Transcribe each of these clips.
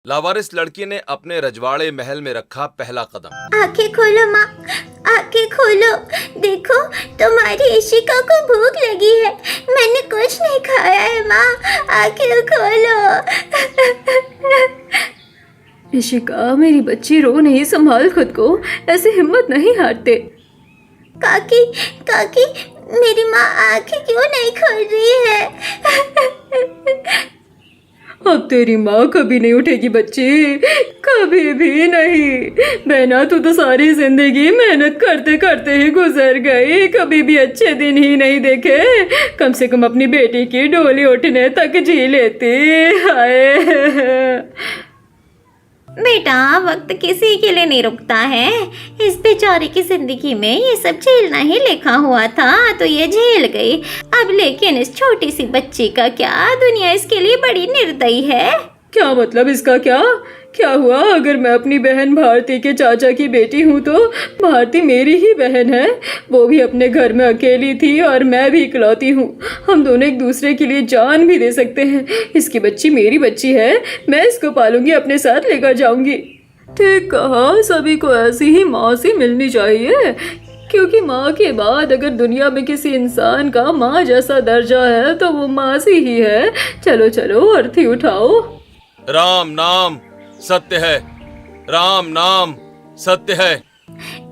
लावारिस लड़की ने अपने रजवाड़े महल में रखा पहला कदम। आंखें खोलो माँ, आंखें खोलो। देखो तुम्हारी इशिका को भूख लगी है। मैंने कुछ नहीं खाया है माँ, आंखें खोलो। इशिका, मेरी बच्ची, रो नहीं, संभाल खुद को, ऐसे हिम्मत नहीं हारते। काकी काकी, मेरी माँ आंखें क्यों नहीं खोल रही है? अब तेरी माँ कभी नहीं उठेगी बच्ची, कभी भी नहीं। बहना, तू तो सारी जिंदगी मेहनत करते करते ही गुजर गई, कभी भी अच्छे दिन ही नहीं देखे। कम से कम अपनी बेटी की डोली उठने तक जी लेती। हाय बेटा, वक्त किसी के लिए नहीं रुकता है। इस बेचारे की जिंदगी में ये सब झेलना ही लिखा हुआ था, तो ये झेल गई। अब लेकिन इस छोटी सी बच्ची का क्या, दुनिया इसके लिए बड़ी निर्दयी है। क्या मतलब इसका? क्या हुआ? अगर मैं अपनी बहन भारती के चाचा की बेटी हूँ तो भारती मेरी ही बहन है। वो भी अपने घर में अकेली थी और मैं भी इकलौती हूँ। हम दोनों एक दूसरे के लिए जान भी दे सकते हैं। इसकी बच्ची मेरी बच्ची है, मैं इसको पालूंगी, अपने साथ लेकर जाऊंगी। ठीक कहा, सभी को ऐसी ही माँ से मिलनी चाहिए, क्योंकि माँ के बाद अगर दुनिया में किसी इंसान का माँ जैसा दर्जा है तो वो माँ सी ही है। चलो चलो, अर्थी उठाओ। राम नाम सत्य है, राम नाम सत्य है।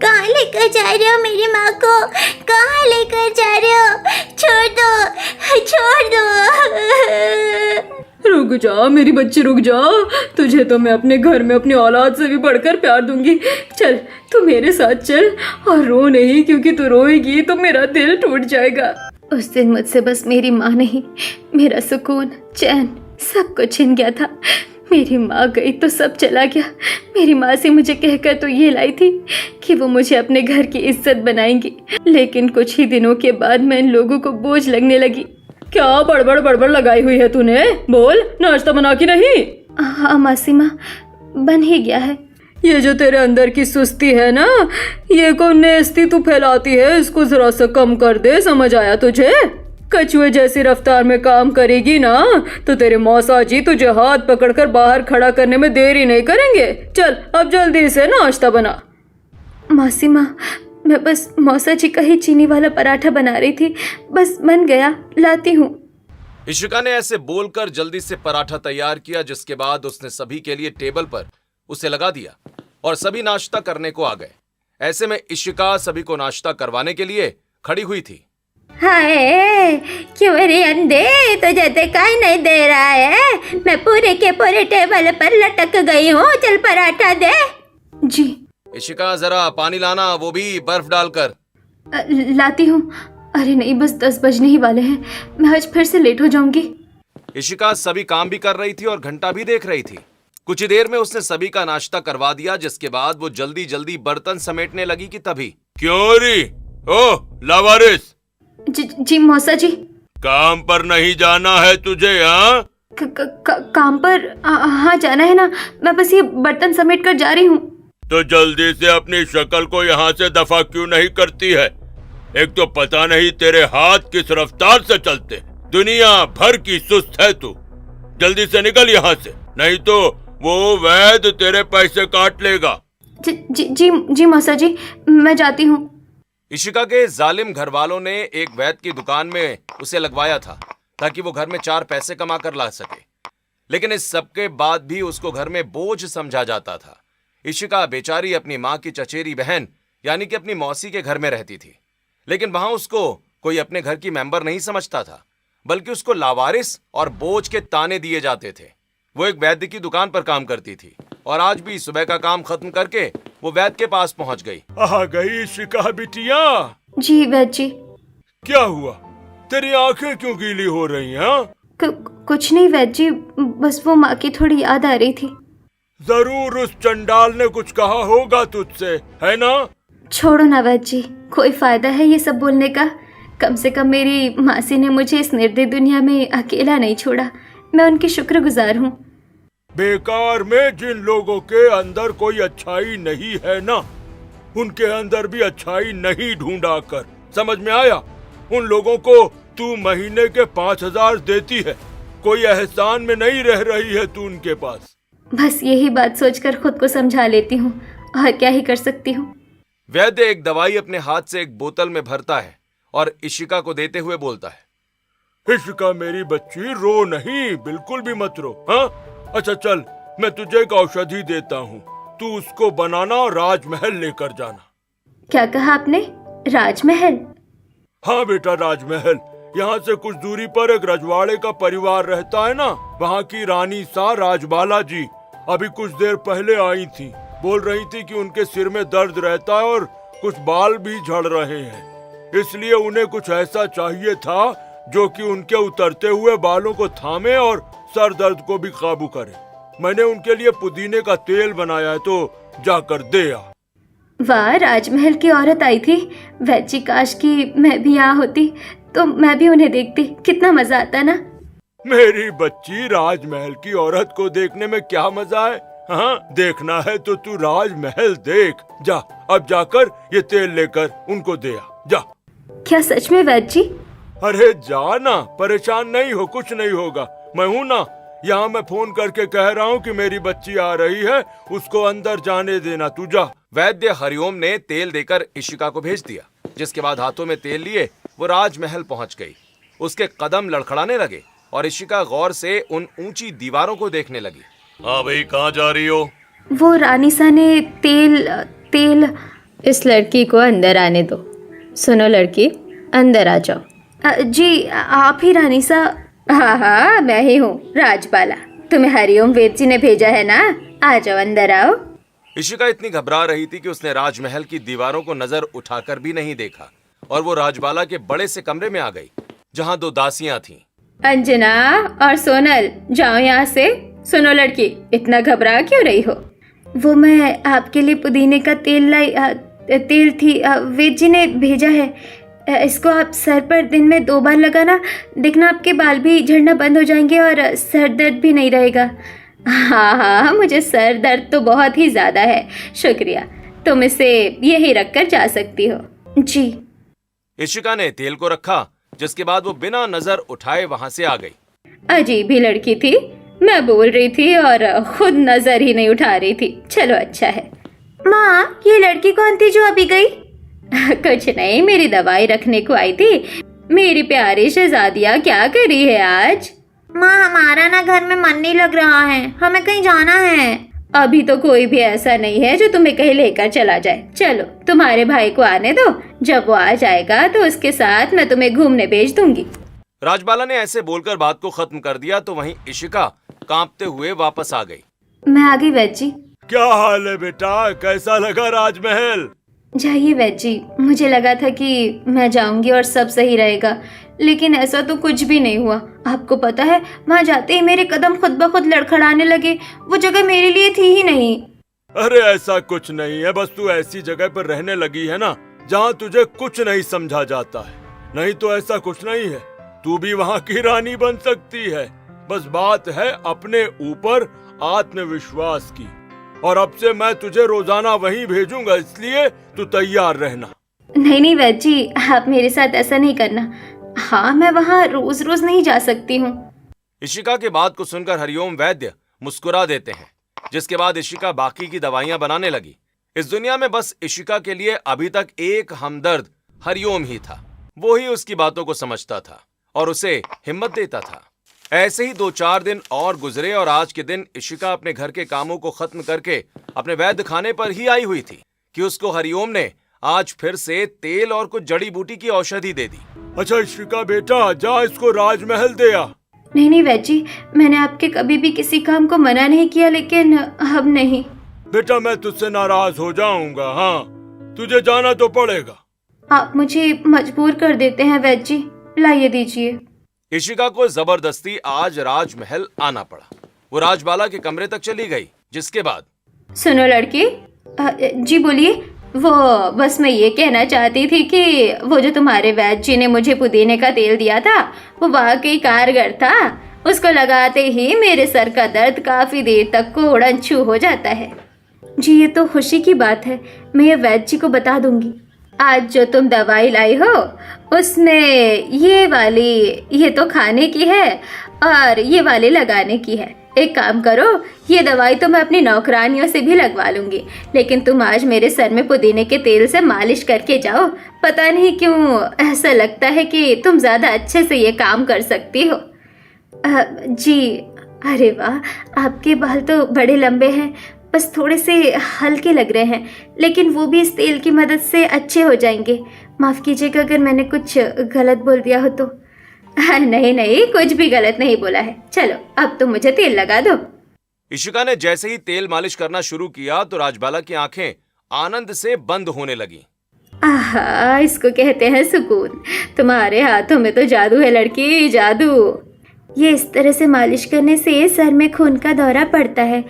कहाँ लेकर जा रहे हो मेरी माँ को? कहाँ लेकर जा रहे हो? छोड़ दो, छोड़ दो। रुक जा मेरी बच्ची, रुक जा। तुझे तो मैं अपने घर में अपनी औलाद से भी बढ़कर प्यार दूंगी। चल तू मेरे साथ चल, और रो नहीं, क्योंकि तू रोएगी तो मेरा दिल टूट जाएगा। उस दिन मुझसे बस मेरी माँ नहीं, मेरा सुकून, चैन सब कुछ छिन गया था। मेरी माँ गई तो सब चला गया। मेरी माँ से मुझे कहकर तो ये लाई थी कि वो मुझे अपने घर की इज्जत बनाएंगी, लेकिन कुछ ही दिनों के बाद मैं इन लोगों को बोझ लगने लगी। क्या बड़बड़ लगाई हुई है तूने? बोल, नाश्ता बना की नहीं? हाँ मासी माँ, बन ही गया है। ये जो तेरे अंदर की सुस्ती है ना, ये को नेस्ती तू फैलाती है, इसको जरा सा कम कर दे। समझ आया तुझे? कछुए जैसी रफ्तार में काम करेगी ना तो तेरे मौसा जी तुझे हाथ पकड़कर बाहर खड़ा करने में देरी नहीं करेंगे। चल अब जल्दी से नाश्ता बना। मासी माँ, मैं बस मौसा जी का ही चीनी वाला पराठा बना रही थी, बस बन गया, लाती हूँ। इशिका ने ऐसे बोलकर जल्दी से पराठा तैयार किया, जिसके बाद उसने सभी के लिए टेबल पर उसे लगा दिया और सभी नाश्ता करने को आ गए। ऐसे में इशिका सभी को नाश्ता करवाने के लिए खड़ी हुई थी। हाय, क्यों रे अंधे, तुझे दिखाई नहीं दे रहा है? मैं पूरे के पूरे टेबल पर लटक गई हूँ। चल पराठा दे। जी। इशिका, जरा पानी लाना, वो भी बर्फ डालकर। लाती हूँ। अरे नहीं, बस 10 बजने ही वाले हैं, मैं आज फिर से लेट हो जाऊंगी। इशिका सभी काम भी कर रही थी और घंटा भी देख रही थी। कुछ ही देर में उसने सभी का नाश्ता करवा दिया, जिसके बाद वो जल्दी जल्दी बर्तन समेटने लगी कि तभी क्यों री? ओ लावारिस! जी मौसा जी। काम पर नहीं जाना है तुझे? हाँ, काम पर हाँ जाना है ना, मैं बस ये बर्तन समेट कर जा रही हूँ। तो जल्दी से अपनी शक्ल को यहाँ से दफा क्यों नहीं करती है? एक तो पता नहीं तेरे हाथ किस रफ्तार से चलते, दुनिया भर की सुस्त है तू। जल्दी से निकल यहाँ से, नहीं तो वो वैद्य तेरे पैसे काट लेगा। जी मौसा जी, मैं जाती हूँ। इशिका के जालिम घर वालों ने एक वैद्य की दुकान में उसे लगवाया था ताकि वो घर में 4 पैसे कमा कर ला सके, लेकिन इस सब के बाद भी उसको घर में बोझ समझा जाता था। इशिका बेचारी अपनी माँ की चचेरी बहन यानी कि अपनी मौसी के घर में रहती थी, लेकिन वहां उसको कोई अपने घर की मेंबर नहीं समझता था, बल्कि उसको लावारिस और बोझ के ताने दिए जाते थे। वो एक वैद्य की दुकान पर काम करती थी और आज भी सुबह का काम खत्म करके वो वैद्य के पास पहुंच गई। आ गई इशिका बिटिया? जी वैद्य जी। क्या हुआ, तेरी आंखें क्यों गीली हो रही हैं? कुछ नहीं वैद्य जी, बस वो माँ की थोड़ी याद आ रही थी। जरूर उस चंडाल ने कुछ कहा होगा तुझसे, है ना? छोड़ो ना वैद्य जी, कोई फायदा है ये सब बोलने का? कम से कम मेरी मासी ने मुझे इस निर्दयी दुनिया में अकेला नहीं छोड़ा, मैं उनकी शुक्रगुजार हूँ। बेकार में जिन लोगों के अंदर कोई अच्छाई नहीं है ना, उनके अंदर भी अच्छाई नहीं ढूंढा कर। समझ में आया? उन लोगों को तू महीने के 5,000 देती है, कोई एहसान में नहीं रह रही है तू उनके पास। बस यही बात सोचकर खुद को समझा लेती हूँ, और क्या ही कर सकती हूँ। वैद्य एक दवाई अपने हाथ से एक बोतल में भरता है और इशिका को देते हुए बोलता है, इशिका मेरी बच्ची, रो नहीं, बिल्कुल भी मत रो। हाँ, अच्छा चल, मैं तुझे एक औषधि देता हूँ, तू उसको बनाना और राजमहल लेकर जाना। क्या कहा आपने? राजमहल? हाँ बेटा, राजमहल। यहाँ से कुछ दूरी पर एक रजवाड़े का परिवार रहता है ना, वहाँ की रानी सा राजबाला जी अभी कुछ देर पहले आई थी। बोल रही थी कि उनके सिर में दर्द रहता है और कुछ बाल भी झड़ रहे हैं, इसलिए उन्हें कुछ ऐसा चाहिए था जो कि उनके उतरते हुए बालों को थामे और सर दर्द को भी काबू करे। मैंने उनके लिए पुदीने का तेल बनाया है, तो जाकर दे आ। वाह, राजमहल की औरत आई थी। वैची, काश की मैं भी यहाँ होती तो मैं भी उन्हें देखती, कितना मजा आता ना। मेरी बच्ची, राजमहल की औरत को देखने में क्या मजा है? हाँ, देखना है तो तू राजमहल देख। जा, अब जाकर ये तेल लेकर उनको दे आ, जा। क्या सच में वैद जी? अरे जा ना, परेशान नहीं हो, कुछ नहीं होगा। मैं हूँ ना, यहाँ मैं फोन करके कह रहा हूँ कि मेरी बच्ची आ रही है, उसको अंदर जाने देना, तू जा। वैद्य हरिओम ने तेल देकर इशिका को भेज दिया, जिसके बाद हाथों में तेल लिए वो राजमहल पहुंच गई। उसके कदम लड़खड़ाने लगे और इशिका गौर से उन ऊंची दीवारों को देखने लगी। हाँ भाई, कहाँ जा रही हो? वो रानी सा ने तेल। इस लड़की को अंदर आने दो। सुनो लड़की, अंदर आ जाओ। जी, आप ही रानी सा? हाँ, मैं ही हूँ, राजबाला। तुम्हें हरिओम वेद जी ने भेजा है ना, आ जाओ, अंदर आओ। इशिका इतनी घबरा रही थी कि उसने राजमहल की दीवारों को नजर उठाकर भी नहीं देखा और वो राजबाला के बड़े से कमरे में आ गई, जहाँ 2 दासियां थीं। अंजना और सोनल, जाओ यहाँ से। सुनो लड़की, इतना घबरा क्यों रही हो? वो मैं आपके लिए पुदीने का तेल लाई। तेल थी, वेद जी ने भेजा है। इसको आप सर पर दिन में 2 बार लगाना, देखना आपके बाल भी झड़ना बंद हो जाएंगे और सर दर्द भी नहीं रहेगा। हाँ, मुझे सर दर्द तो बहुत ही ज़्यादा है। शुक्रिया, तुम इसे यही रखकर जा सकती हो। जी। इशिका ने तेल को रखा, जिसके बाद वो बिना नजर उठाए वहां से आ गई। अजीब ही लड़की थी, मैं बोल रही थी और खुद नजर ही नहीं उठा रही थी। चलो, अच्छा है। माँ, ये लड़की कौन थी जो अभी गई? कुछ नहीं, मेरी दवाई रखने को आई थी। मेरी प्यारी शहजादिया, क्या कर रही है आज? माँ, हमारा ना घर में मन नहीं लग रहा है, हमें कहीं जाना है। अभी तो कोई भी ऐसा नहीं है जो तुम्हें कहीं लेकर चला जाए। चलो, तुम्हारे भाई को आने दो, जब वो आ जाएगा तो उसके साथ मैं तुम्हें घूमने भेज दूंगी। राजबाला ने ऐसे बोलकर बात को खत्म कर दिया तो वहीं इशिका कांपते हुए वापस आ गई। मैं आ गई वैद जी। क्या हाल है बेटा, कैसा लगा राजमहल? जाइए वैद जी, मुझे लगा था कि मैं जाऊंगी और सब सही रहेगा, लेकिन ऐसा तो कुछ भी नहीं हुआ। आपको पता है, वहाँ जाते ही मेरे कदम खुद ब खुद लड़खड़ाने लगे। वो जगह मेरे लिए थी ही नहीं। अरे ऐसा कुछ नहीं है, बस तू ऐसी जगह पर रहने लगी है ना जहाँ तुझे कुछ नहीं समझा जाता है। नहीं तो ऐसा कुछ नहीं है, तू भी वहाँ की रानी बन सकती है। बस बात है अपने ऊपर आत्मविश्वास की। और अब से मैं तुझे रोजाना वहीं भेजूंगा, इसलिए तू तैयार रहना। नहीं वैद जी, आप मेरे साथ ऐसा नहीं करना। हाँ, मैं वहाँ रोज रोज नहीं जा सकती हूँ। इशिका के बात को सुनकर हरिओम वैद्य मुस्कुरा देते हैं, जिसके बाद इशिका बाकी की दवाइयां बनाने लगी। इस दुनिया में बस इशिका के लिए अभी तक एक हमदर्द हरिओम ही था। वो ही उसकी बातों को समझता था और उसे हिम्मत देता था। ऐसे ही 2-4 दिन और गुजरे और आज के दिन इशिका अपने घर के कामों को खत्म करके अपने वैद्य खाने पर ही आई हुई थी कि उसको हरिओम ने आज फिर से तेल और कुछ जड़ी बूटी की औषधि दे दी। अच्छा इशिका बेटा, जा इसको राजमहल दे आ। नहीं वैद जी, मैंने आपके कभी भी किसी काम को मना नहीं किया, लेकिन अब नहीं। बेटा, मैं तुझसे नाराज हो जाऊंगा। हाँ, तुझे जाना तो पड़ेगा। आप मुझे मजबूर कर देते हैं वैद जी, लाइए दीजिए। इशिका को जबरदस्ती आज राजमहल आना पड़ा। वो राजबाला के कमरे तक चली गई, जिसके बाद सुनो लड़की। जी बोलिए। वो बस मैं ये कहना चाहती थी कि वो जो तुम्हारे वैद्य जी ने मुझे पुदीने का तेल दिया था, वो वाकई कारगर था। उसको लगाते ही मेरे सर का दर्द काफी देर तक को उड़न छू हो जाता है। जी, ये तो खुशी की बात है, मैं ये वैद्य जी को बता दूंगी। आज जो तुम दवाई लाई हो उसमें ये तो खाने की है और ये वाली लगाने की है। एक काम करो, ये दवाई तो मैं अपनी नौकरानियों से भी लगवा लूंगी, लेकिन तुम आज मेरे सर में पुदीने के तेल से मालिश करके जाओ। पता नहीं क्यों ऐसा लगता है कि तुम ज़्यादा अच्छे से ये काम कर सकती हो। जी। अरे वाह, आपके बाल तो बड़े लंबे हैं, बस थोड़े से हल्के लग रहे हैं, लेकिन वो भी इस तेल की मदद से अच्छे हो जाएंगे। माफ़ कीजिएगा अगर मैंने कुछ गलत बोल दिया हो तो। नहीं नहीं, कुछ भी गलत नहीं बोला है। चलो अब तुम मुझे तेल लगा दो। इशिका ने जैसे ही तेल मालिश करना शुरू किया तो राजबाला की आंखें आनंद से बंद होने लगी। आहा, इसको कहते हैं सुकून। तुम्हारे हाथों में तो जादू है लड़की, जादू। ये इस तरह से मालिश करने से सर में खून का दौरा पड़ता है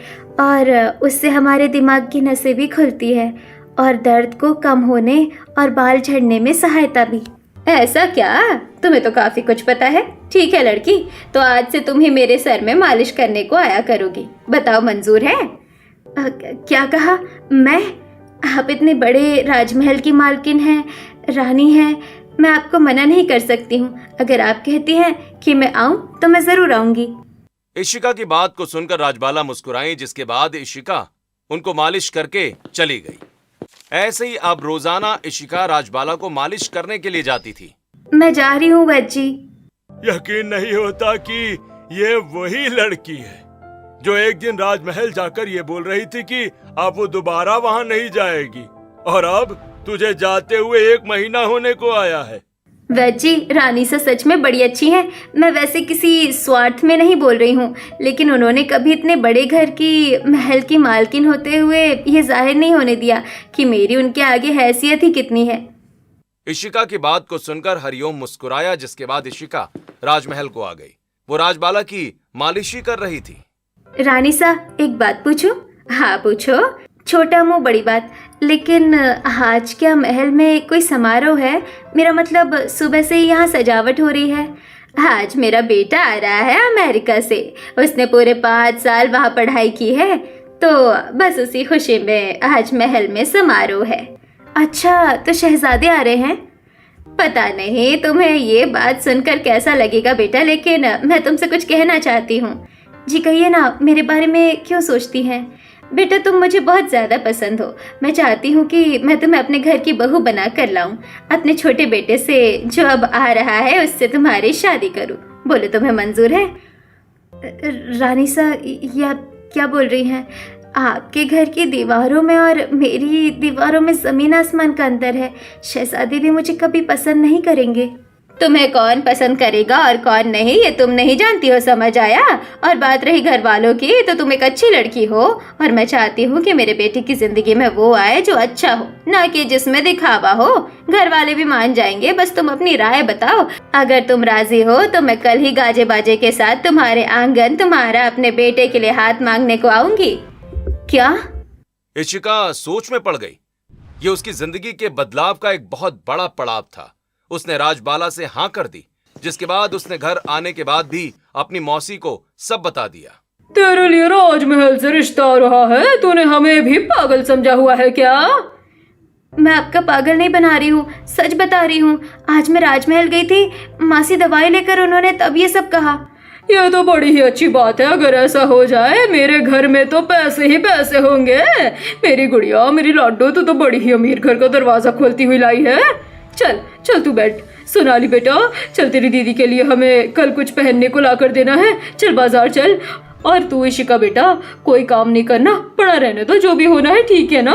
और उससे हमारे दिमाग की नसें भी खुलती है और दर्द को कम होने और बाल झड़ने में सहायता भी। ऐसा क्या? तुम्हें तो काफी कुछ पता है। ठीक है लड़की, तो आज से तुम ही मेरे सर में मालिश करने को आया करोगी। बताओ, मंजूर है? क्या कहा? मैं? आप इतने बड़े राजमहल की मालकिन हैं, रानी हैं, मैं आपको मना नहीं कर सकती हूँ। अगर आप कहती हैं कि मैं आऊँ तो मैं जरूर आऊंगी। इशिका की बात को सुनकर राजबाला मुस्कुराई, जिसके बाद इशिका उनको मालिश करके चली गई। ऐसे ही अब रोजाना इशिका राजबाला को मालिश करने के लिए जाती थी। मैं जा रही हूँ वैद जी। यकीन नहीं होता कि ये वही लड़की है जो एक दिन राजमहल जाकर ये बोल रही थी कि अब वो दोबारा वहाँ नहीं जाएगी, और अब तुझे जाते हुए 1 महीना होने को आया है। वैद जी, रानी से सच में बड़ी अच्छी हैं। मैं वैसे किसी स्वार्थ में नहीं बोल रही हूँ, लेकिन उन्होंने कभी इतने बड़े घर की महल की मालकिन होते हुए ये जाहिर नहीं होने दिया कि मेरी उनके आगे हैसियत ही कितनी है। इशिका की बात को सुनकर हरिओम मुस्कुराया, जिसके बाद इशिका राजमहल को आ गई। वो राजबाला की मालिश ही कर रही थी। रानी सा, एक बात पूछूं? हाँ पूछो। छोटा मुंह बड़ी बात, लेकिन आज क्या महल में कोई समारोह है? मेरा मतलब सुबह से ही यहाँ सजावट हो रही है। आज मेरा बेटा आ रहा है अमेरिका से। उसने पूरे 5 साल वहाँ पढ़ाई की है, तो बस उसी खुशी में आज महल में समारोह है। अच्छा, तो शहजादे आ रहे हैं? पता नहीं तुम्हें ये बात सुनकर कैसा लगेगा बेटा, लेकिन मैं तुमसे कुछ कहना चाहती हूँ। जी कहिए ना, मेरे बारे में क्यों सोचती हैं? बेटा तुम मुझे बहुत ज़्यादा पसंद हो। मैं चाहती हूँ कि मैं तुम्हें अपने घर की बहू बना कर लाऊं। अपने छोटे बेटे से जो अब आ रहा है उससे तुम्हारी शादी करूँ। बोलो, तुम्हें मंजूर है? रानी सा, ये आप क्या बोल रही हैं? आपके घर की दीवारों में और मेरी दीवारों में ज़मीन आसमान का अंतर है। शहजादे भी मुझे कभी पसंद नहीं करेंगे। तुम्हें कौन पसंद करेगा और कौन नहीं, ये तुम नहीं जानती हो, समझ आया? और बात रही घर वालों की, तो तुम एक अच्छी लड़की हो और मैं चाहती हूँ कि मेरे बेटे की जिंदगी में वो आए जो अच्छा हो, ना कि जिसमें दिखावा हो। घर वाले भी मान जाएंगे, बस तुम अपनी राय बताओ। अगर तुम राजी हो तो मैं कल ही गाजे बाजे के साथ तुम्हारे आंगन तुम्हारा अपने बेटे के लिए हाथ मांगने को आऊंगी। क्या? इशिका सोच में पड़ गई। ये उसकी जिंदगी के बदलाव का एक बहुत बड़ा पड़ाव था। उसने राजबाला से हाँ कर दी, जिसके बाद उसने घर आने के बाद भी अपनी मौसी को सब बता दिया। तेरे लिए राजमहल से रिश्ता आ रहा है, तूने हमें भी पागल समझा हुआ है क्या? मैं आपका पागल नहीं बना रही हूँ, सच बता रही हूँ। आज मैं राजमहल गई थी, मासी दवाई लेकर उन्होंने तब ये सब कहा। ये तो बड़ी ही अच्छी बात है। अगर ऐसा हो जाए, मेरे घर में तो पैसे ही पैसे होंगे। मेरी गुड़िया, मेरी लाडो, तू तो बड़ी ही अमीर घर का दरवाजा खोलती हुई लाई है। चल चल तू बैठ। सोनाली बेटा, चल तेरी दीदी के लिए हमें कल कुछ पहनने को ला कर देना है। चल बाजार चल। और तू इशिका बेटा, कोई काम नहीं करना, पड़ा रहने दो, जो भी होना है ठीक है ना?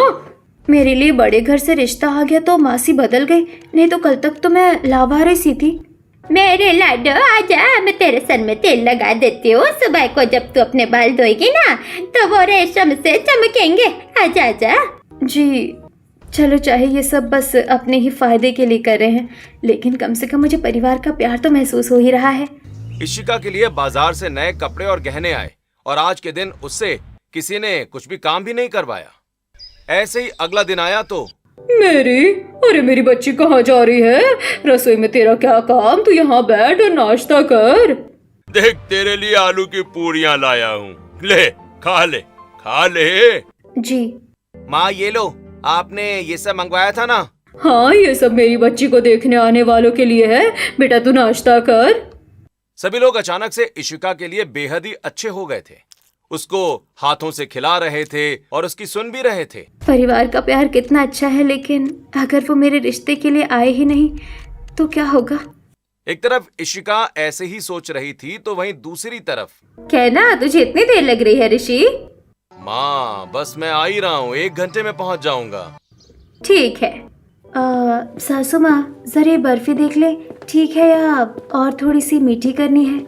मेरे लिए बड़े घर से रिश्ता आ गया तो मासी बदल गई, नहीं तो कल तक तो मैं लावारिस सी थी। मेरे लाडो आजा, मैं तेरे सर में तेल लगा देती हूँ। सुबह को जब तू अपने बाल धोएगी ना तो वो रेशम से चमकेंगे। आजा आजा। जी चलो, चाहे ये सब बस अपने ही फायदे के लिए कर रहे हैं, लेकिन कम से कम मुझे परिवार का प्यार तो महसूस हो ही रहा है। इशिका के लिए बाजार से नए कपड़े और गहने आए और आज के दिन उससे किसी ने कुछ भी काम भी नहीं करवाया। ऐसे ही अगला दिन आया तो मेरी बच्ची कहाँ जा रही है? रसोई में तेरा क्या काम? तू यहाँ बैठ और नाश्ता कर। देख, तेरे लिए आलू की पूरियां लाया हूँ, ले खा ले खा ले। जी माँ ये लो, आपने ये सब मंगवाया था ना? हाँ, ये सब मेरी बच्ची को देखने आने वालों के लिए है। बेटा तू नाश्ता कर। सभी लोग अचानक से इशिका के लिए बेहद ही अच्छे हो गए थे। उसको हाथों से खिला रहे थे और उसकी सुन भी रहे थे। परिवार का प्यार कितना अच्छा है, लेकिन अगर वो मेरे रिश्ते के लिए आए ही नहीं तो क्या होगा। एक तरफ इशिका ऐसे ही सोच रही थी तो वहीं दूसरी तरफ, कहना तुझे इतनी देर लग रही है ऋषि? माँ बस मैं आ ही रहा हूँ, 1 घंटे में पहुँच जाऊंगा। ठीक है। सासू माँ जरा ये बर्फी देख ले, ठीक है या और थोड़ी सी मीठी करनी है?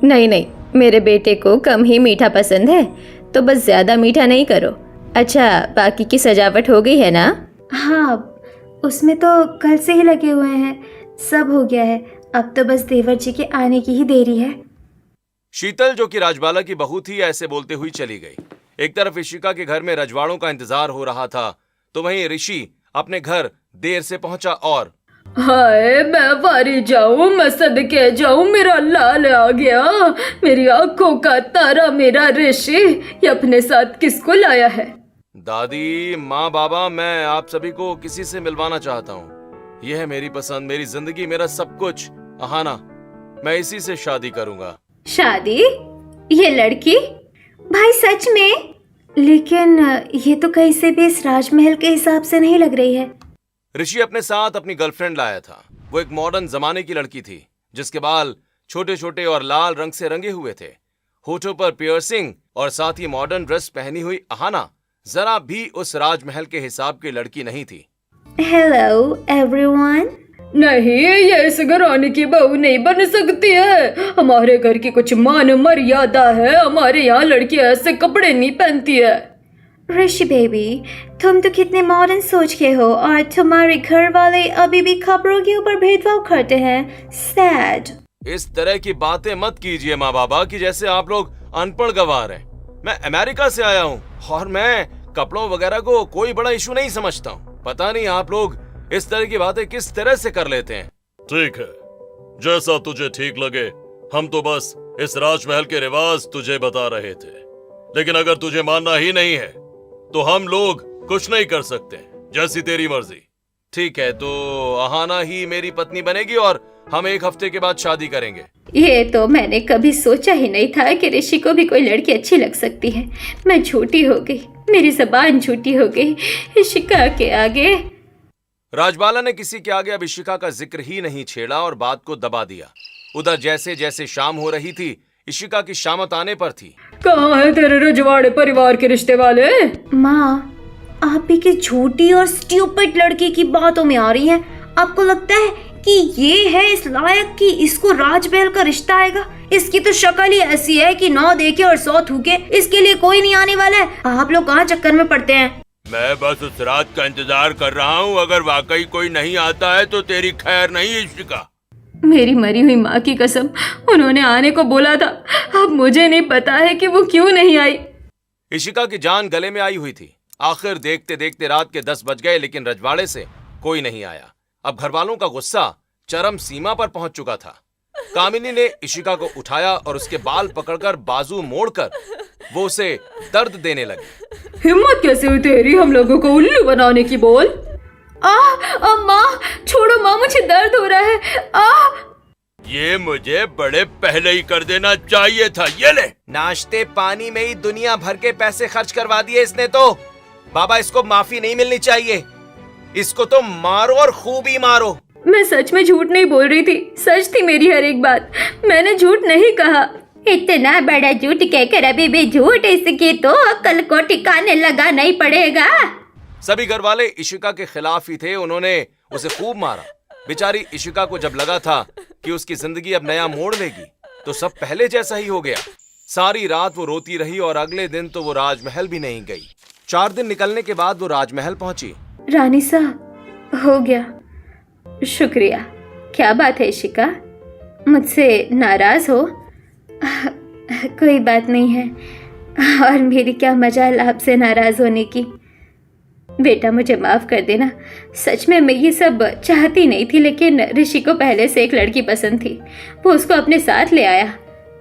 नहीं नहीं, मेरे बेटे को कम ही मीठा पसंद है, तो बस ज्यादा मीठा नहीं करो। अच्छा, बाकी की सजावट हो गई है ना? हाँ, उसमें तो कल से ही लगे हुए हैं, सब हो गया है। अब तो बस देवर जी के आने की ही देरी है। शीतल जो कि राजबाला की बहू थी ऐसे बोलते हुई चली गई। एक तरफ इशिका के घर में रजवाड़ों का इंतजार हो रहा था तो वहीं ऋषि अपने घर देर से पहुंचा और हाय, मैं वारी जाऊं, मैं सदके जाऊं, मेरा लाल आ गया, मेरी आंखों का तारा मेरा ऋषि। ये अपने साथ किसको लाया है? दादी, माँ, बाबा, मैं आप सभी को किसी से मिलवाना चाहता हूँ। यह है मेरी पसंद, मेरी जिंदगी, मेरा सब कुछ। अहाना, मैं इसी से शादी करूंगा। शादी? ये लड़की? भाई सच में? लेकिन ये तो कहीं से भी इस राजमहल के हिसाब से नहीं लग रही है। ऋषि अपने साथ अपनी गर्लफ्रेंड लाया था। वो एक मॉडर्न जमाने की लड़की थी जिसके बाल छोटे छोटे और लाल रंग से रंगे हुए थे, होठों पर पियर्सिंग और साथ ही मॉडर्न ड्रेस पहनी हुई अहाना जरा भी उस राजमहल के हिसाब की लड़की नहीं थी। Hello everyone. नहीं, ये इस घराने की बहू नहीं बन सकती है। हमारे घर की कुछ मान मर्यादा है, हमारे यहाँ लड़की ऐसे कपड़े नहीं पहनती है। ऋषि बेबी, तुम तो कितने मॉडर्न सोच के हो और तुम्हारे घर वाले अभी भी खबरों के ऊपर भेदभाव करते हैं। सैड। इस तरह की बातें मत कीजिए माँ बाबा कि जैसे आप लोग अनपढ़ गंवार हैं। मैं अमेरिका से आया हूँ और मैं कपड़ों वगैरह को कोई बड़ा इशू नहीं समझता हूँ। पता नहीं आप लोग इस तरह की बातें किस तरह से कर लेते हैं। ठीक है, जैसा तुझे ठीक लगे। हम तो बस इस राजमहल के रिवाज तुझे बता रहे थे, लेकिन अगर तुझे मानना ही नहीं है तो हम लोग कुछ नहीं कर सकते, जैसी तेरी मर्जी। ठीक है, तो अहाना ही मेरी पत्नी बनेगी और हम 1 हफ्ते के बाद शादी करेंगे। ये तो मैंने कभी सोचा ही नहीं था कि ऋषि को भी कोई लड़की अच्छी लग सकती है। मैं झूठी हो गई, मेरी जबान झूठी हो गई इशिका के आगे। राजबाला ने किसी के आगे अब इशिका का जिक्र ही नहीं छेड़ा और बात को दबा दिया। उधर जैसे जैसे शाम हो रही थी, इशिका की शामत आने पर थी। कहाँ है तेरे रजवाड़े परिवार के रिश्ते वाले? माँ, आप भी किस झूठी और स्टूपिड लड़की की बातों में आ रही हैं? आपको लगता है कि ये है इस लायक कि इसको राजमहल का रिश्ता आएगा? इसकी तो शक्ल ही ऐसी है कि 9 देखे और 100 थूके। इसके लिए कोई नहीं आने वाला है। आप लोग कहाँ चक्कर में पड़ते हैं? मैं बस उस रात का इंतजार कर रहा हूँ। अगर वाकई कोई नहीं आता है तो तेरी खैर नहीं इशिका। मेरी मरी हुई माँ की कसम, उन्होंने आने को बोला था। अब मुझे नहीं पता है कि वो क्यों नहीं आई। इशिका की जान गले में आई हुई थी। आखिर देखते देखते रात के 10 बज गए, लेकिन रजवाड़े से कोई नहीं आया। अब घरवालों का गुस्सा चरम सीमा पर पहुंच चुका था। कामिनी ने इशिका को उठाया और उसके बाल पकड़कर बाजू मोड़कर वो उसे दर्द देने लगी। हिम्मत कैसे हुई तेरी हम लोगों को उल्लू बनाने की? बोल। माँ छोड़ो माँ, मुझे दर्द हो रहा है। ये मुझे बड़े पहले ही कर देना चाहिए था। ये ले। नाश्ते पानी में ही दुनिया भर के पैसे खर्च करवा दिए इसने तो। बाबा, इसको माफी नहीं मिलनी चाहिए। इसको तो मारो और खूब ही मारो। मैं सच में झूठ नहीं बोल रही थी, सच थी मेरी हर एक बात। मैंने झूठ नहीं कहा। इतना बड़ा झूठ कहकर अभी भी झूठ? इसकी तो अकल को ठिकाने लगाना ही पड़ेगा। सभी घर वाले इशिका के खिलाफ ही थे। उन्होंने उसे खूब मारा। बेचारी इशिका को जब लगा था कि उसकी जिंदगी अब नया मोड़ लेगी तो सब पहले जैसा ही हो गया। सारी रात वो रोती रही और अगले दिन तो वो राजमहल भी नहीं गई। 4 दिन निकलने के बाद वो राजमहल पहुंची। रानी साहब, हो गया। शुक्रिया। क्या बात है इशिका, मुझसे नाराज हो? कोई बात नहीं है, और मेरी क्या मजाल आपसे नाराज होने की। बेटा, मुझे माफ कर देना। सच में मैं ये सब चाहती नहीं थी, लेकिन ऋषि को पहले से एक लड़की पसंद थी। वो उसको अपने साथ ले आया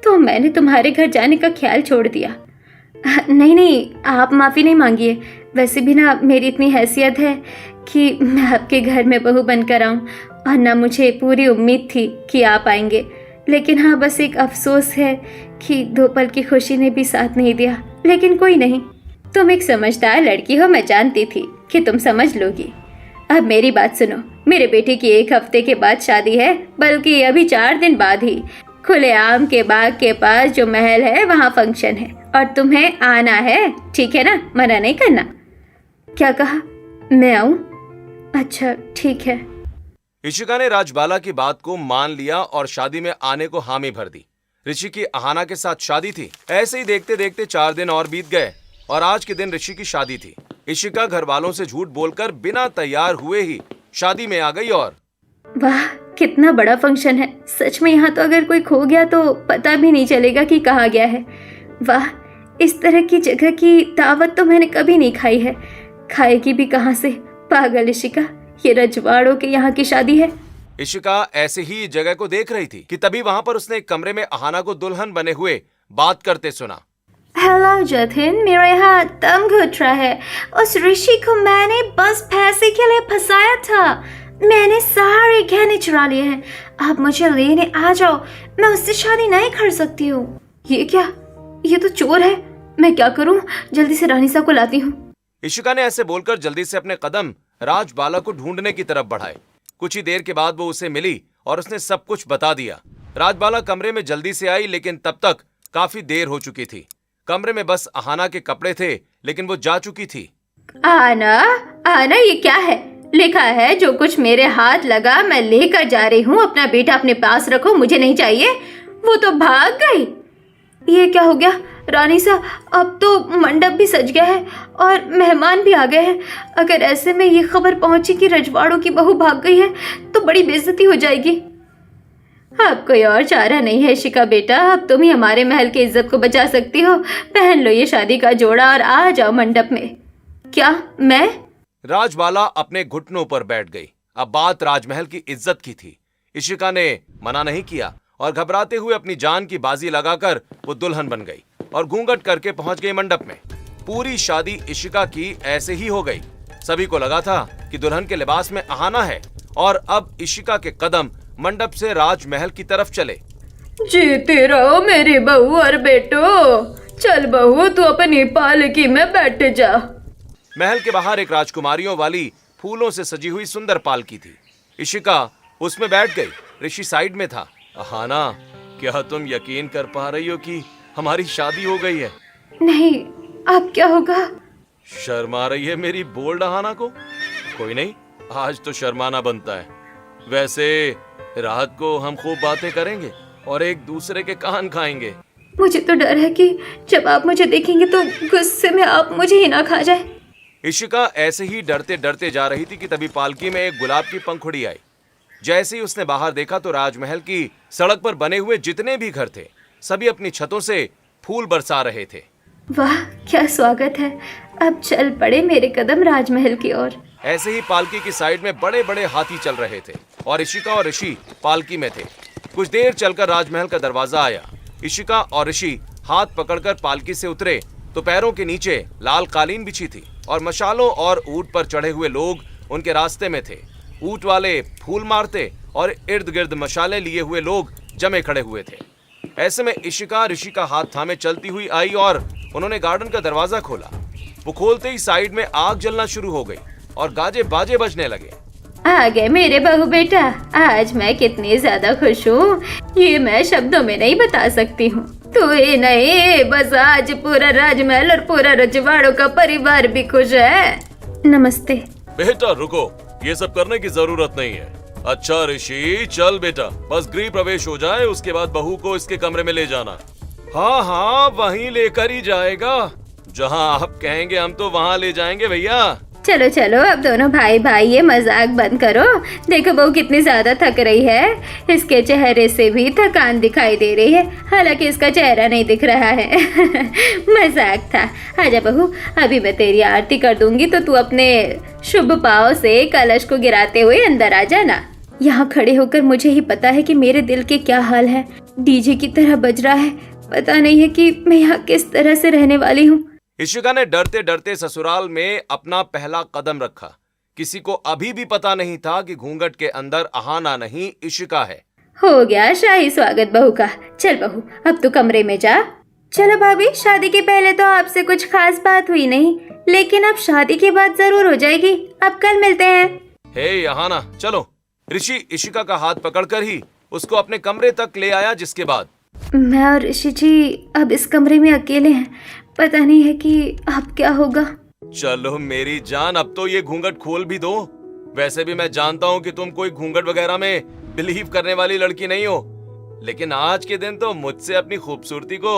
तो मैंने तुम्हारे घर जाने का ख्याल छोड़ दिया। नहीं, आप माफ़ी नहीं मांगिए। वैसे भी ना मेरी इतनी हैसियत है कि मैं आपके घर में बहू बनकर आऊँ, और ना मुझे पूरी उम्मीद थी कि आप आएंगे। लेकिन हाँ, बस एक अफसोस है कि 2 पल की खुशी ने भी साथ नहीं दिया, लेकिन कोई नहीं, तुम एक समझदार लड़की हो, मैं जानती थी कि तुम समझ लोगी। अब मेरी बात सुनो, मेरे बेटे की 1 हफ्ते के बाद शादी है, बल्कि अभी 4 दिन बाद ही। खुलेआम के बाग के पास जो महल है वहाँ फंक्शन है और तुम्हें आना है, ठीक है ना? मना नहीं करना। क्या कहा? मैं आऊँ? अच्छा ठीक है। इशिका ने राजबाला की बात को मान लिया और शादी में आने को हामी भर दी। ऋषि की अहाना के साथ शादी थी। ऐसे ही देखते देखते 4 दिन और बीत गए और आज के दिन ऋषि की शादी थी। इशिका घर वालों से झूठ बोलकर बिना तैयार हुए ही शादी में आ गई। और वाह, कितना बड़ा फंक्शन है। सच में यहाँ तो अगर कोई खो गया तो पता भी नहीं चलेगा कि कहाँ गया है। वाह, इस तरह की जगह की दावत तो मैंने कभी नहीं खाई है। खाएगी भी कहाँ से? पागल इशिका, ये रजवाड़ों के यहाँ की शादी है। इशिका ऐसे ही जगह को देख रही थी कि तभी वहां पर उसने एक कमरे में अहाना को दुल्हन बने हुए बात करते सुना। हेलो जतिन, मेरा यहाँ दम घुट रहा है। उस ऋषि को मैंने बस पैसे के लिए फंसाया था। मैंने सारे गहने चुरा लिए हैं। आप मुझे लेने आ जाओ, मैं उससे शादी नहीं कर सकती हूँ। ये क्या? ये तो चोर है। मैं क्या करूँ? जल्दी से रानी साहब को लाती हूँ। इशिका ने ऐसे बोलकर जल्दी से अपने कदम राजबाला को ढूंढने की तरफ बढ़ाए। कुछ ही देर के बाद वो उसे मिली और उसने सब कुछ बता दिया। राजबाला कमरे में जल्दी से आई, लेकिन तब तक काफी देर हो चुकी थी। कमरे में बस अहाना के कपड़े थे, लेकिन वो जा चुकी थी। आना, आना, ये क्या है? लिखा है जो कुछ मेरे हाथ लगा मैं लेकर जा रही हूँ। अपना बेटा अपने पास रखो, मुझे नहीं चाहिए। वो तो भाग गई। ये क्या हो गया? रानी साहब, अब तो मंडप भी सज गया है और मेहमान भी आ गए हैं। अगर ऐसे में ये खबर पहुंची कि रजवाड़ों की बहू भाग गई है तो बड़ी बेइज्जती हो जाएगी। अब कोई और चारा नहीं है इशिका बेटा, अब तुम ही हमारे महल की इज्जत को बचा सकती हो। पहन लो ये शादी का जोड़ा और आ जाओ मंडप में। क्या मैं? राजबाला अपने घुटनों पर बैठ गई। अब बात राजमहल की इज्जत की थी। इशिका ने मना नहीं किया और घबराते हुए अपनी जान की बाजी लगाकर वो दुल्हन बन गई और घूंघट करके पहुंच गई मंडप में। पूरी शादी इशिका की ऐसे ही हो गई। सभी को लगा था कि दुल्हन के लिबास में अहाना है और अब इशिका के कदम मंडप से राजमहल की तरफ चले। जीते रहो मेरी बहू और बेटो। चल बहू, तू अपनी पालकी में बैठ जा। महल के बाहर एक राजकुमारियों वाली फूलों से सजी हुई सुंदर पालकी थी। इशिका उसमें बैठ गई। ऋषि साइड में था। अहाना, क्या तुम यकीन कर पा रही हो कि हमारी शादी हो गई है? नहीं, अब क्या होगा? शर्मा रही है मेरी बोल्ड अहाना को? कोई नहीं, आज तो शर्माना बनता है। वैसे रात को हम खूब बातें करेंगे और एक दूसरे के कान खाएंगे। मुझे तो डर है कि जब आप मुझे देखेंगे तो गुस्से में आप मुझे ही ना खा जाए। इशिका ऐसे ही डरते डरते जा रही थी कि तभी पालकी में एक गुलाब की पंखुड़ी आई। जैसे ही उसने बाहर देखा तो राजमहल की सड़क पर बने हुए जितने भी घर थे सभी अपनी छतों से फूल बरसा रहे थे। वाह, क्या स्वागत है। अब चल पड़े मेरे कदम राजमहल की ओर। ऐसे ही पालकी की साइड में बड़े बड़े हाथी चल रहे थे और इशिका और ऋषि पालकी में थे। कुछ देर चलकर राजमहल का दरवाजा आया। इशिका और ऋषि हाथ पकड़कर पालकी से उतरे तो पैरों के नीचे लाल कालीन बिछी थी और मशालों और ऊंट पर चढ़े हुए लोग उनके रास्ते में थे। ऊंट वाले फूल मारते और इर्द गिर्द मशाले लिए हुए लोग जमे खड़े हुए थे। ऐसे में इशिका ऋषि का हाथ थामे चलती हुई आई और उन्होंने गार्डन का दरवाजा खोला। वो खोलते ही साइड में आग जलना शुरू हो गई और गाजे बाजे बजने लगे। आ गए मेरे बहू बेटा। आज मैं कितनी ज्यादा खुश हूँ, ये मैं शब्दों में नहीं बता सकती हूँ। तो ये नहीं, बस आज पूरा राजमहल और पूरा रजवाड़ों का परिवार भी खुश है। नमस्ते। बेटा रुको, ये सब करने की जरूरत नहीं है। अच्छा ऋषि, चल बेटा, बस गृह प्रवेश हो जाए, उसके बाद बहू को इसके कमरे में ले जाना। हाँ हाँ, वहीं लेकर ही जाएगा। जहाँ आप कहेंगे हम तो वहाँ ले जाएंगे भैया। चलो चलो, अब दोनों भाई भाई ये मजाक बंद करो। देखो बहू कितनी ज्यादा थक रही है। इसके चेहरे से भी थकान दिखाई दे रही है, हालांकि इसका चेहरा नहीं दिख रहा है। मजाक था। आजा बहू, अभी मैं तेरी आरती कर दूंगी तो तू अपने शुभ पांव से कलश को गिराते हुए अंदर आ जाना। यहाँ खड़े होकर मुझे ही पता है कि मेरे दिल के क्या हाल है। डीजे की तरह बज रहा है। पता नहीं है कि मैं यहाँ किस तरह से रहने वाली हूँ। इशिका ने डरते डरते ससुराल में अपना पहला कदम रखा। किसी को अभी भी पता नहीं था कि घूंघट के अंदर अहाना नहीं इशिका है। हो गया शाही स्वागत बहू का। चल बहू, अब तू कमरे में जा। चलो भाभी, शादी के पहले तो आपसे कुछ खास बात हुई नहीं, लेकिन अब शादी के बाद जरूर हो जाएगी। अब कल मिलते हैं। हे यहाँ ना, चलो। ऋषि इशिका का हाथ पकड़कर ही उसको अपने कमरे तक ले आया, जिसके बाद मैं और ऋषि जी अब इस कमरे में अकेले हैं। पता नहीं है कि अब क्या होगा। चलो मेरी जान, अब तो ये घूंघट खोल भी दो। वैसे भी मैं जानता हूँ कि तुम कोई घूंघट वगैरह में बिलीव करने वाली लड़की नहीं हो, लेकिन आज के दिन तो मुझसे अपनी खूबसूरती को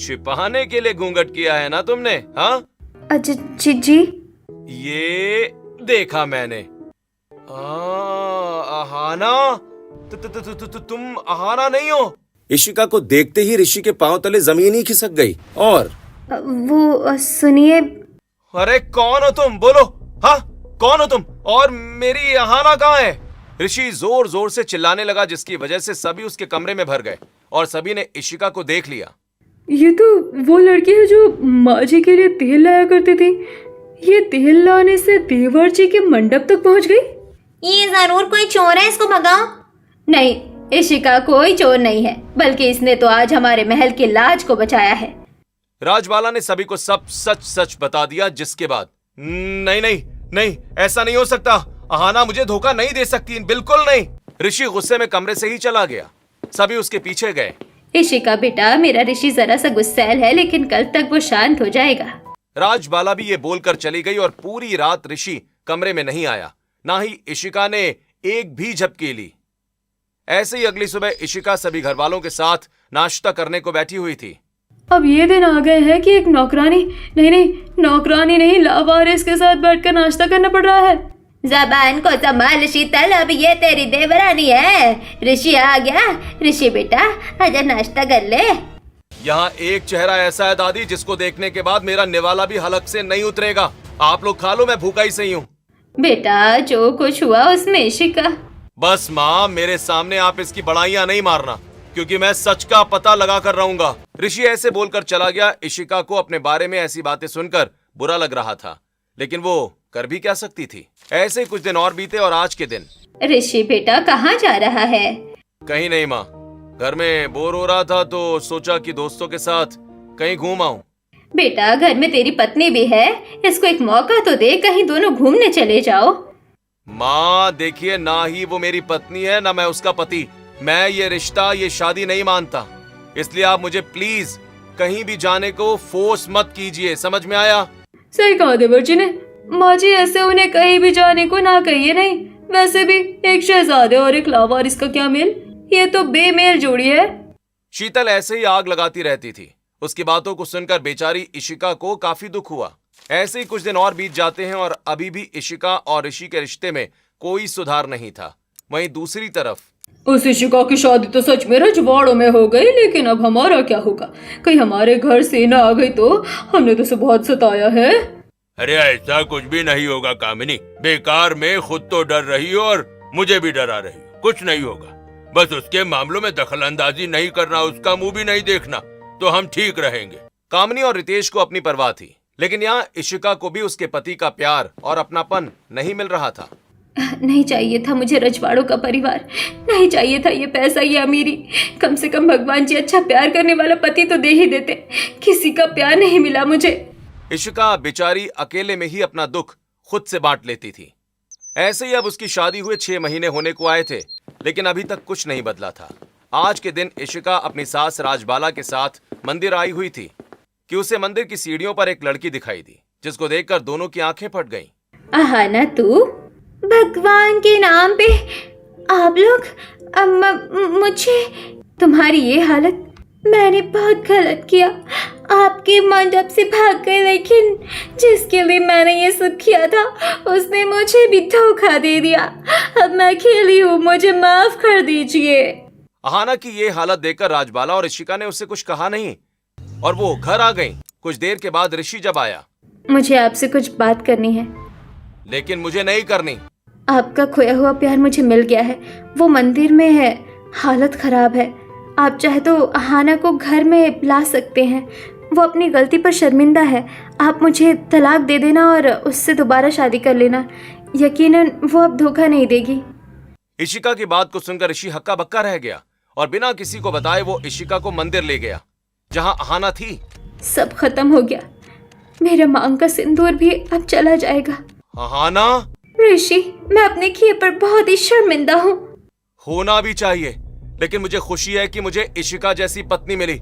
छिपाने के लिए घूंघट किया है ना तुमने? हाँ जी जी। ये देखा मैंने। आहाना, तुम आहाना नहीं हो? इशिका को देखते ही ऋषि के पांव तले जमीन ही खिसक गई। और वो सुनिए। अरे कौन हो तुम? बोलो। हाँ, कौन हो तुम? और मेरी आहाना कहाँ है? ऋषि जोर जोर से चिल्लाने लगा, जिसकी वजह से सभी उसके कमरे में भर गए और सभी ने इशिका को देख लिया। ये तो वो लड़की है जो माँ जी के लिए तेल लाया करती थी। ये तेल लाने से देवर जी के मंडप तक पहुंच गई। ये जरूर कोई चोर है, इसको भगाओ। नहीं, इशिका कोई चोर नहीं है, बल्कि इसने तो आज हमारे महल की लाज को बचाया है। राजबाला ने सभी को सब सच सच बता दिया, जिसके बाद नहीं नहीं नहीं, ऐसा नहीं हो सकता। आहाना मुझे धोखा नहीं दे सकती, बिल्कुल नहीं। ऋषि गुस्से में कमरे से ही चला गया। सभी उसके पीछे गए। इशिका बेटा, मेरा ऋषि जरा सा गुस्सैल है, लेकिन कल तक वो शांत हो जाएगा। राजबाला भी ये बोलकर चली गई और पूरी रात ऋषि कमरे में नहीं आया, ना ही इशिका ने एक भी झपकी ली। ऐसे ही अगली सुबह इशिका सभी घर वालों के साथ नाश्ता करने को बैठी हुई थी। अब ये दिन आ गए हैं कि एक नौकरानी नौकरानी नहीं, लावारिस के साथ बैठकर नाश्ता करना पड़ रहा है। जबान को संभाल शीतल, अब ये तेरी देवरानी है। ऋषि आ गया। ऋषि बेटा, आजा नाश्ता कर ले। यहाँ एक चेहरा ऐसा है दादी, जिसको देखने के बाद मेरा निवाला भी हलक से नहीं उतरेगा। आप लोग खा लो, मैं भूखा ही सही हूँ। बेटा, जो कुछ हुआ उसमें इशिका। बस माँ, मेरे सामने आप इसकी बड़ाइयाँ नहीं मारना, क्योंकि मैं सच का पता लगा कर रहूंगा। ऋषि ऐसे बोलकर चला गया। इशिका को अपने बारे में ऐसी बातें सुनकर बुरा लग रहा था, लेकिन वो कर भी क्या सकती थी। ऐसे कुछ दिन और बीते और आज के दिन। ऋषि बेटा, कहाँ जा रहा है? कहीं नहीं माँ, घर में बोर हो रहा था तो सोचा कि दोस्तों के साथ कहीं घूम आऊं। बेटा, घर में तेरी पत्नी भी है, इसको एक मौका तो दे, कहीं दोनों घूमने चले जाओ। माँ देखिए, ना ही वो मेरी पत्नी है, ना मैं उसका पति। मैं ये रिश्ता, ये शादी नहीं मानता, इसलिए आप मुझे प्लीज कहीं भी जाने को फोर्स मत कीजिए, समझ में आया? सही कहा देवर जी ने। माँ जी ऐसे उन्हें कहीं भी जाने को ना कहिए नहीं। वैसे भी एक शहजादे और एक लावारिस का क्या मेल, ये तो बेमेल जोड़ी है। शीतल ऐसे ही आग लगाती रहती थी। उसकी बातों को सुनकर बेचारी इशिका को काफी दुख हुआ। ऐसे ही कुछ दिन और बीत जाते हैं और अभी भी इशिका और ऋषि के रिश्ते में कोई सुधार नहीं था। वहीं दूसरी तरफ उस इशिका की शादी तो सच में रजवाड़ों में हो गई, लेकिन अब हमारा क्या होगा? कहीं हमारे घर सेना आ गई तो? हमने तो उसे बहुत सताया है। अरे ऐसा कुछ भी नहीं होगा कामिनी, बेकार में खुद तो डर रही हो और मुझे भी डरा रही हो। कुछ नहीं होगा, बस उसके मामलों में दखल अंदाजी नहीं करना, उसका मुंह भी नहीं देखना, तो हम ठीक रहेंगे। कामिनी और रितेश को अपनी परवाह थी, लेकिन यहाँ इशिका को भी उसके पति का प्यार और अपनापन नहीं मिल रहा था। नहीं चाहिए था मुझे रजवाड़ों का परिवार, नहीं चाहिए था ये पैसा, ये अमीरी। कम से कम भगवान जी अच्छा प्यार करने वाला पति तो दे ही देते। किसी का प्यार नहीं मिला मुझे। इशिका बेचारी अकेले में ही अपना दुख खुद से बांट लेती थी। ऐसे ही अब उसकी शादी हुए 6 महीने होने को आए थे, लेकिन अभी तक कुछ नहीं बदला था। आज के दिन इशिका अपनी सास राजबाला के साथ मंदिर आई हुई थी कि उसे मंदिर की सीढ़ियों पर एक लड़की दिखाई दी, जिसको देखकर दोनों की आंखें फट गईं। आहाना, तू? भगवान के नाम पे आप लोग मुझे, तुम्हारी ये हालत, मैंने बहुत गलत किया। आपके मंडप से भाग गए, लेकिन जिसके लिए मैंने ये सब किया था उसने मुझे भी धोखा दे दिया। अब मैं अकेली हूँ, मुझे माफ कर दीजिए। आहाना की ये हालत देखकर राजबाला और इशिका ने उससे कुछ कहा नहीं और वो घर आ गईं। कुछ देर के बाद ऋषि जब आया, मुझे आपसे कुछ बात करनी है। लेकिन मुझे नहीं करनी। आपका खोया हुआ प्यार मुझे मिल गया है, वो मंदिर में है, हालत खराब है। आप चाहे तो आहाना को घर में ला सकते हैं, वो अपनी गलती पर शर्मिंदा है। आप मुझे तलाक दे देना और उससे दोबारा शादी कर लेना, यकीनन वो अब धोखा नहीं देगी। इशिका की बात को सुनकर ऋषि हक्का बक्का रह गया और बिना किसी को बताए वो इशिका को मंदिर ले गया जहां अहाना थी। सब खत्म हो गया, मेरे मांग का सिंदूर भी अब चला जाएगा। अहाना? ऋषि, मैं अपने किए पर बहुत ही शर्मिंदा हूँ। होना भी चाहिए, लेकिन मुझे खुशी है कि मुझे इशिका जैसी पत्नी मिली।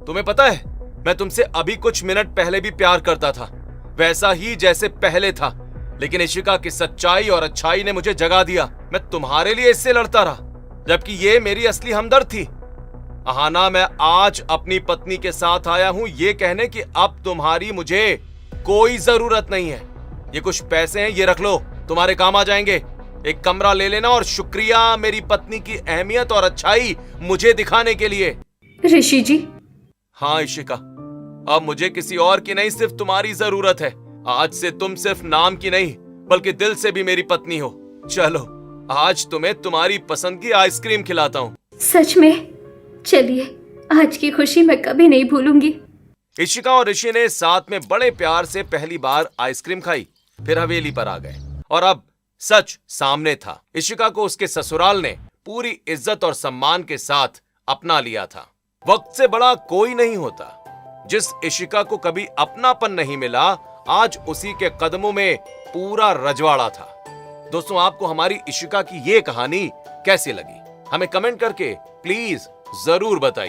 तुम्हें पता है, मैं तुमसे अभी कुछ मिनट पहले भी प्यार करता था, वैसा ही जैसे पहले था, लेकिन इशिका की सच्चाई और अच्छाई ने मुझे जगा दिया। मैं तुम्हारे लिए इससे लड़ता रहा, जबकि ये मेरी असली हमदर्द थी। अहाना, मैं आज अपनी पत्नी के साथ आया हूं ये कहने कि अब तुम्हारी मुझे कोई जरूरत नहीं है। ये कुछ पैसे हैं, ये रख लो, तुम्हारे काम आ जाएंगे। एक कमरा ले लेना और शुक्रिया मेरी पत्नी की अहमियत और अच्छाई मुझे दिखाने के लिए। ऋषि जी। हाँ इशिका, अब मुझे किसी और की नहीं, सिर्फ तुम्हारी जरूरत है। आज से तुम सिर्फ नाम की नहीं बल्कि दिल से भी मेरी पत्नी हो। चलो, आज तुम्हें तुम्हारी पसंद की आइसक्रीम खिलाता हूँ। सच में? चलिए, आज की खुशी मैं कभी नहीं भूलूंगी। इशिका और ऋषि ने साथ में बड़े प्यार से पहली बार आइसक्रीम खाई, फिर हवेली पर आ गए और अब सच सामने था। इशिका को उसके ससुराल ने पूरी इज्जत और सम्मान के साथ अपना लिया था। वक्त से बड़ा कोई नहीं होता। जिस इशिका को कभी अपनापन नहीं मिला, आज उसी के कदमों में पूरा रजवाड़ा था। दोस्तों, आपको हमारी इशिका की ये कहानी कैसी लगी? हमें कमेंट करके प्लीज जरूर बताइए।